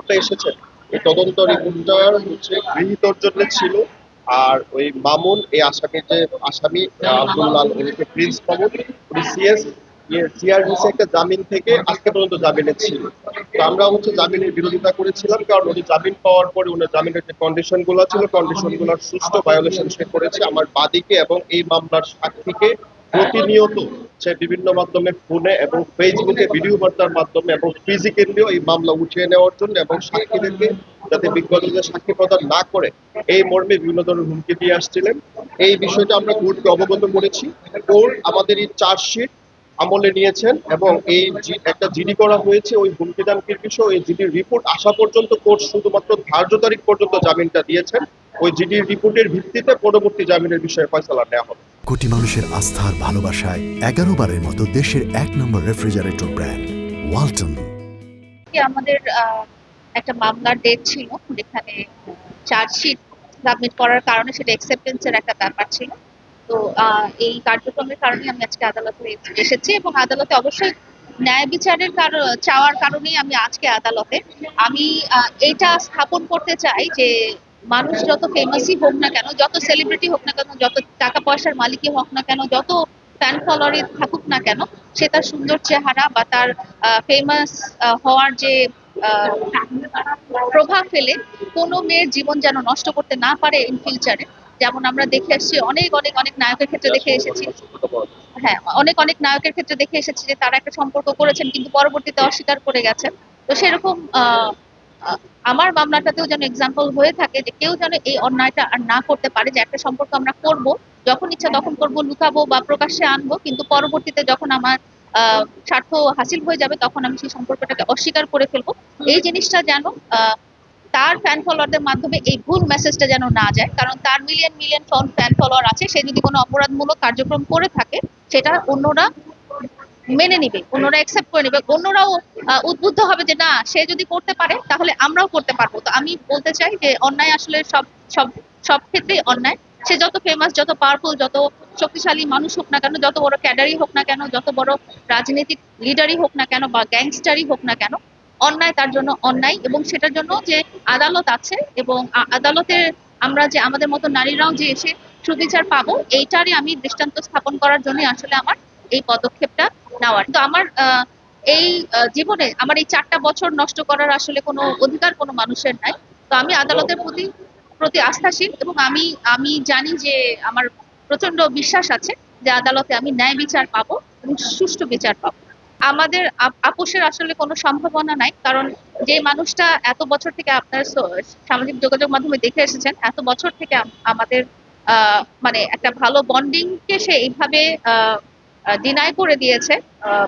রিপোর্টটা এসেছে, এই তদন্ত রিপোর্টটার হচ্ছে গৃহীতর জন্য ছিল। আর ওই মামুন এই আসামি আব্দুল্লাল ওরফে প্রিন্স মামুন, উনি সিআরডিসি একটা জামিন থেকে আজকে পর্যন্ত জামিনে ছিল। তো আমরা হচ্ছে জামিনের বিরোধিতা করেছিলাম, কারণ উনি জামিন পাওয়ার পরে উনি জামিনের যে কন্ডিশন গুলো ছিল, কন্ডিশন গুলোর সুষ্ঠু ভায়োলেশন সে করেছে। আমার বাদীকে এবং এই মামলার সাক্ষীকে প্রতিনিয়ত সে বিভিন্ন মাধ্যমে ফোনে এবং ফেসবুকে ভিডিও বার্তার মাধ্যমে এবং ফিজিক্যালিও এই মামলা উঠিয়ে নেওয়ার জন্য এবং সাক্ষীদেরকে যাতে বিজ্ঞত সাক্ষী প্রদান না করে এই মর্মে বিভিন্ন ধরনের হুমকি দিয়ে আসছিলেন। এই বিষয়টা আমরা কোর্টকে অবগত করেছি। কোর্ট আমাদের এই চার্জশিট আমলে নিয়েছেন এবং এই একটা জিডি করা হয়েছে ওই হুমকি দামকির বিষয়। ওই জিডির রিপোর্ট আসা পর্যন্ত কোর্ট শুধুমাত্র ধার্য তারিখ পর্যন্ত জামিনটা দিয়েছেন। ওই জিডির রিপোর্টের ভিত্তিতে পরবর্তী জামিনের বিষয়ে ফয়সালা নেওয়া হবে। কোটি মানুষের আস্থার ভালোবাসায় 11 বারের মতো দেশের 1 নম্বর রেফ্রিজারেটর ব্র্যান্ড ওয়ালটন। আমাদের একটা মামলার ডেট ছিল, যেখানে চার্জশিট সাবমিট করার কারণে সেটা অ্যাকসেপ্টেন্সের একটা ব্যাপার ছিল। তো এই কার্যক্রমের কারণে আমি আজকে আদালতে এসেছি এবং আদালতে অবশ্যই ন্যায় বিচারের চাওয়ার কারণেই আমি আজকে আদালতে আমি এইটা স্থাপন করতে চাই যে মানুষ যত ফেমাসই হোক না কেন, যত সেলিব্রিটি হোক না কেন, যত টাকা পয়সার মালিকই হোক না কেন, যত ফ্যান ফলোয়ারই থাকুক না কেন, সে তার সুন্দর চেহারা বা তার ফেমাস হওয়ার যে প্রভাব ফেলে কোনো মেয়ের জীবন যেন নষ্ট করতে না পারে ইন ফিউচারে। যেমন আমরা দেখে এসেছি অনেক অনেক অনেক নায়কের ক্ষেত্রে দেখে এসেছি, হ্যাঁ অনেক অনেক নায়কের ক্ষেত্রে দেখে এসেছি যে তারা একটা সম্পর্ক করেছেন কিন্তু পরবর্তীতে অস্বীকার করে গেছেন। তো সেরকম আমার মামলাটাতেও যেন এক্সাম্পল হয়ে থাকে যে কেউ যেন এই অন্যায়টা আর না করতে পারে, যে একটা সম্পর্ক আমরা করব, যখন ইচ্ছা তখন করব, লুকাবো বা প্রকাশ্যে আনবো, কিন্তু পরবর্তীতে যখন আমার স্বার্থ হাসিল হয়ে যাবে তখন আমি সেই সম্পর্কটাকে অস্বীকার করে ফেলবো। এই জিনিসটা যেন তার ফ্যান ফলোয়ারদের মাধ্যমে এই ভুল মেসেজটা যেন না যায়, কারণ তার মিলিয়ন মিলিয়ন ফ্যান ফলোয়ার আছে। সে যদি কোনো অপরাধমূলক কার্যক্রম করে থাকে সেটা অন্যরা মেনে নিবে, অন্যরা অ্যাকসেপ্ট করে নিবে, অন্যরাও উদ্বুদ্ধ হবে যে না, সে যদি করতে পারে তাহলে আমরাও করতে পারবো। তো আমি বলতে চাই যে অন্যায় আসলে সব সব সব ক্ষেত্রেই অন্যায়। সে যত ফেমাস, যত পাওয়ারফুল, যত শক্তিশালী মানুষ হোক না কেন, যত বড় ক্যাডারই হোক না কেন, যত বড় রাজনৈতিক লিডারই হোক না কেন বা গ্যাংস্টারই হোক না কেন, অন্যায় তার জন্য অন্যায়। এবং সেটার জন্য যে আদালত আছে এবং আদালতের আমরা যে আমাদের মতো নারীরাও যে এসে সুবিচার পাবো, এইটারই আমি দৃষ্টান্ত স্থাপন করার জন্য আসলে আমার এই পদক্ষেপটা নেওয়ার। তো আমার এই জীবনে আমার এই 4টা বছর নষ্ট করার আসলে কোনো অধিকার কোনো মানুষের নাই। তো আমি আদালতের প্রতি প্রতি আস্থাশীল এবং আমি আমি জানি যে আমার প্রচন্ড বিশ্বাস আছে যে আদালতে আমি ন্যায় বিচার পাবো এবং সুষ্ঠু বিচার পাবো। আমাদের আপোষের আসলে কোনো সম্ভাবনা নাই, কারণ যে মানুষটা এত বছর থেকে আপনার সামাজিক যোগাযোগ মাধ্যমে দেখে এসেছেন, এত বছর থেকে আমাদের মানে একটা ভালো বন্ডিং কে সে এইভাবে ডিনাই করে দিয়েছে আহ,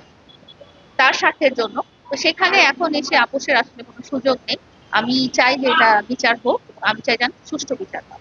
তার স্বার্থের জন্য। তো সেখানে এখন এসে আপোষের আসলে কোনো সুযোগ নেই। আমি চাই যে এটা বিচার হোক, আমি চাই যেন সুষ্ঠু বিচার হোক।